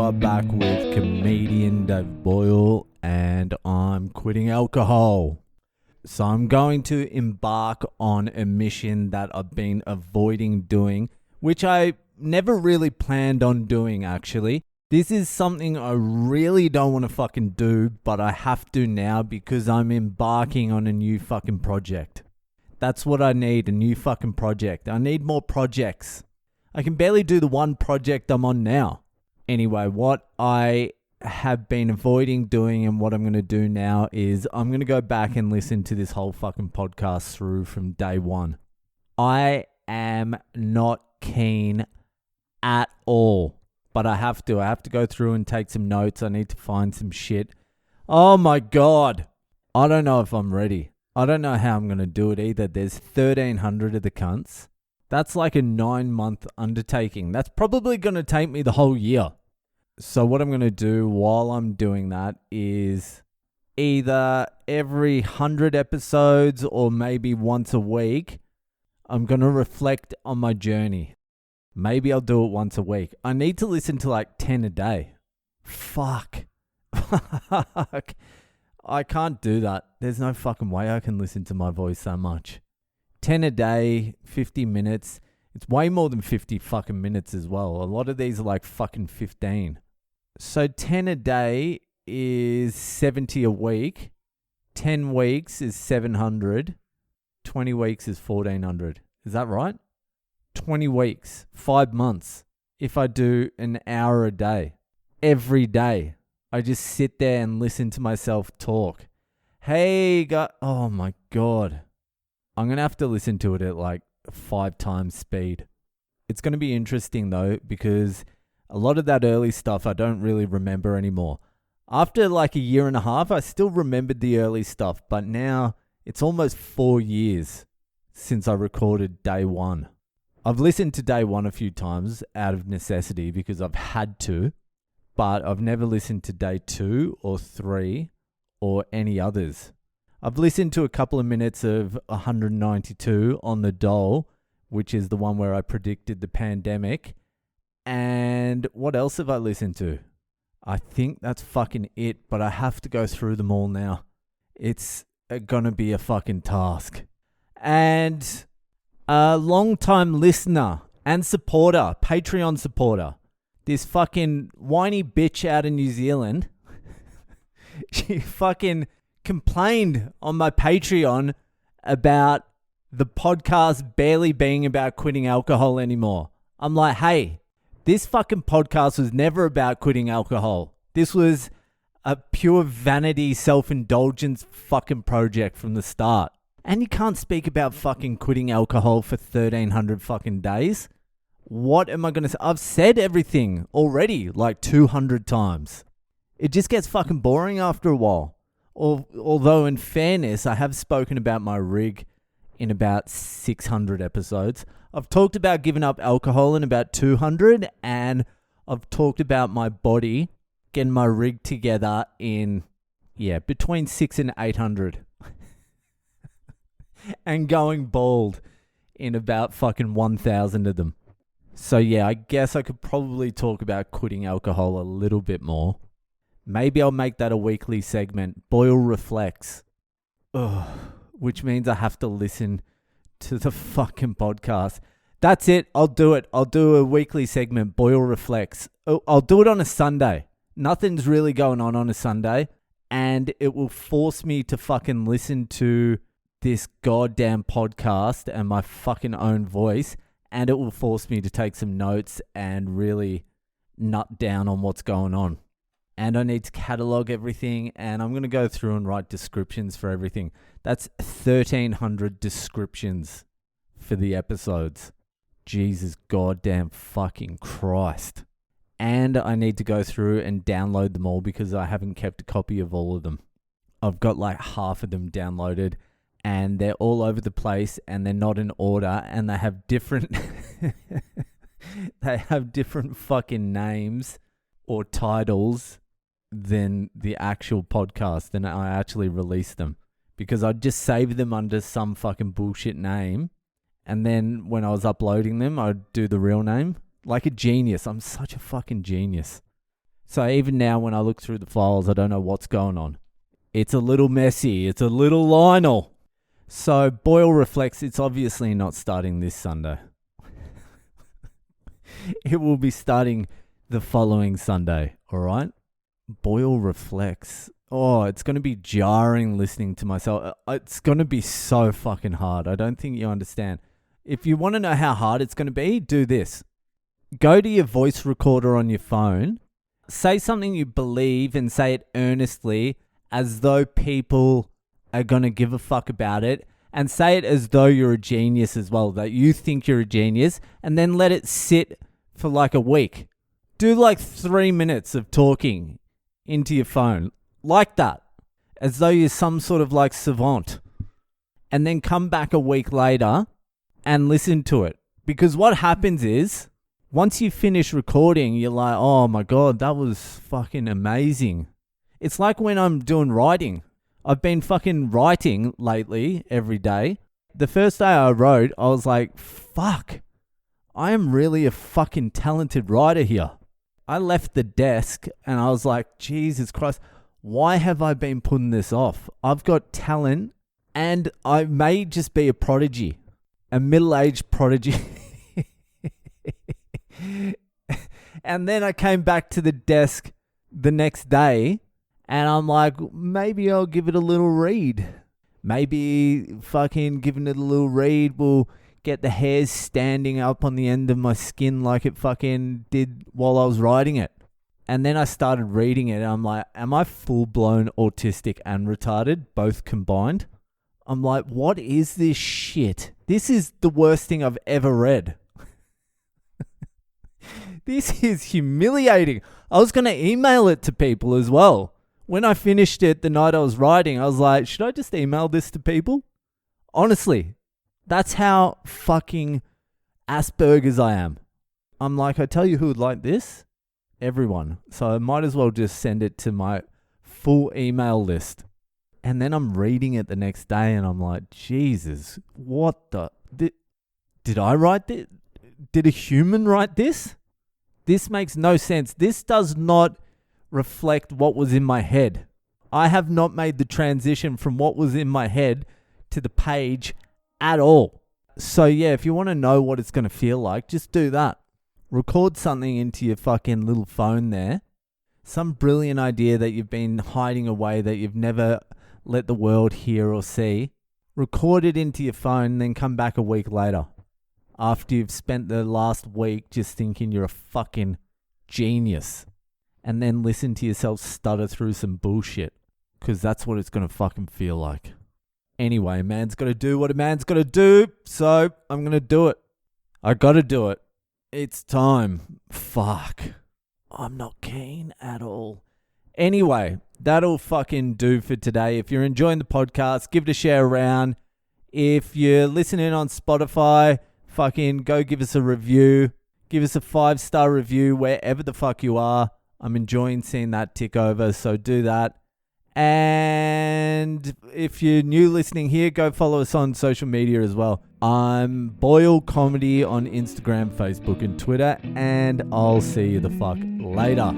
are back with comedian Dave Boyle, and I'm quitting alcohol. So I'm going to embark on a mission that I've been avoiding doing, which I never really planned on doing actually. This is something I really don't want to fucking do, but I have to now because I'm embarking on a new fucking project. That's what I need, a new fucking project. I need more projects. I can barely do the one project I'm on now. Anyway, what I have been avoiding doing and what I'm going to do now is I'm going to go back and listen to this whole fucking podcast through from day one. I am not keen at all, but I have to. I have to go through and take some notes. I need to find some shit. Oh my God. I don't know if I'm ready. I don't know how I'm going to do it either. There's 1,300 of the cunts. That's like a 9-month undertaking. That's probably going to take me the whole year. So what I'm going to do while I'm doing that is either every 100 episodes or maybe once a week, I'm going to reflect on my journey. Maybe I'll do it once a week. I need to listen to like 10 a day. Fuck. I can't do that. There's no fucking way I can listen to my voice that much. 10 a day, 50 minutes. It's way more than 50 fucking minutes as well. A lot of these are like fucking 15. So 10 a day is 70 a week. 10 weeks is 700. 20 weeks is 1,400. Is that right? 20 weeks, 5 months. If I do an hour a day, every day, I just sit there and listen to myself talk. Hey, oh my God. I'm going to have to listen to it at like 5 times speed. It's going to be interesting though, because a lot of that early stuff I don't really remember anymore. After like a year and a half, I still remembered the early stuff, but now it's almost 4 years since I recorded day one. I've listened to day one a few times out of necessity because I've had to, but I've never listened to day 2 or 3 or any others. I've listened to a couple of minutes of 192 on the Dole, which is the one where I predicted the pandemic. And what else have I listened to? I think that's fucking it, but I have to go through them all now. It's gonna be a fucking task. And a long-time listener and supporter, Patreon supporter, this fucking whiny bitch out in New Zealand, she fucking complained on my Patreon about the podcast barely being about quitting alcohol anymore. I'm like, hey, this fucking podcast was never about quitting alcohol. This was a pure vanity, self-indulgence fucking project from the start. And you can't speak about fucking quitting alcohol for 1,300 fucking days. What am I going to say? I've said everything already like 200 times. It just gets fucking boring after a while. Although in fairness, I have spoken about my rig in about 600 episodes. I've talked about giving up alcohol in about 200, and I've talked about my body getting my rig together in, between 600 and 800. And going bald in about fucking 1,000 of them. So I guess I could probably talk about quitting alcohol a little bit more. Maybe I'll make that a weekly segment, Boyle Reflects. Ugh, which means I have to listen to the fucking podcast. That's it. I'll do it. I'll do a weekly segment, Boyle Reflects. I'll do it on a Sunday. Nothing's really going on a Sunday. And it will force me to fucking listen to this goddamn podcast and my fucking own voice. And it will force me to take some notes and really nut down on what's going on. And I need to catalog everything, and I'm going to go through and write descriptions for everything. That's 1,300 descriptions for the episodes. Jesus goddamn fucking Christ. And I need to go through and download them all because I haven't kept a copy of all of them. I've got like half of them downloaded, and they're all over the place, and they're not in order, and they have different they have different fucking names or titles than the actual podcast, and I actually release them because I'd just save them under some fucking bullshit name, and then when I was uploading them I'd do the real name like a genius. I'm such a fucking genius. So even now when I look through the files, I don't know what's going on. It's a little messy. It's a little Lionel. So Boyle Reflects, it's obviously not starting this Sunday. It will be starting the following Sunday, all right? Boyle Reflects. Oh, it's going to be jarring listening to myself. It's going to be so fucking hard. I don't think you understand. If you want to know how hard it's going to be, do this. Go to your voice recorder on your phone. Say something you believe and say it earnestly as though people are going to give a fuck about it. And say it as though you're a genius as well, that you think you're a genius. And then let it sit for like a week. Do like 3 minutes of talking into your phone. Like that. As though you're some sort of like savant. And then come back a week later and listen to it. Because what happens is, once you finish recording, you're like, oh my God, that was fucking amazing. It's like when I'm doing writing. I've been fucking writing lately every day. The first day I wrote, I was like, fuck, I am really a fucking talented writer here. I left the desk and I was like, Jesus Christ, why have I been putting this off? I've got talent and I may just be a prodigy, a middle-aged prodigy. And then I came back to the desk the next day and I'm like, maybe I'll give it a little read. Maybe fucking giving it a little read will get the hairs standing up on the end of my skin like it fucking did while I was writing it. And then I started reading it and I'm like, am I full-blown autistic and retarded, both combined? I'm like, what is this shit? This is the worst thing I've ever read. This is humiliating. I was going to email it to people as well. When I finished it the night I was writing, I was like, should I just email this to people? Honestly, that's how fucking Asperger's I am. I'm like, I tell you who would like this? Everyone. So I might as well just send it to my full email list. And then I'm reading it the next day and I'm like, Jesus, what the... Did I write this? Did a human write this? This makes no sense. This does not reflect what was in my head. I have not made the transition from what was in my head to the page at all. So yeah, if you want to know what it's going to feel like, just do that. Record something into your fucking little phone there. Some brilliant idea that you've been hiding away that you've never let the world hear or see. Record it into your phone, then come back a week later. After you've spent the last week just thinking you're a fucking genius. And then listen to yourself stutter through some bullshit. Because that's what it's going to fucking feel like. Anyway, man's got to do what a man's got to do. So I'm going to do it. I got to do it. It's time. Fuck. I'm not keen at all. Anyway, that'll fucking do for today. If you're enjoying the podcast, give it a share around. If you're listening on Spotify, fucking go give us a review. Give us a 5-star review wherever the fuck you are. I'm enjoying seeing that tick over, so do that. And if you're new listening here, go follow us on social media as well. I'm Boyle Comedy on Instagram, Facebook, and Twitter. And I'll see you the fuck later.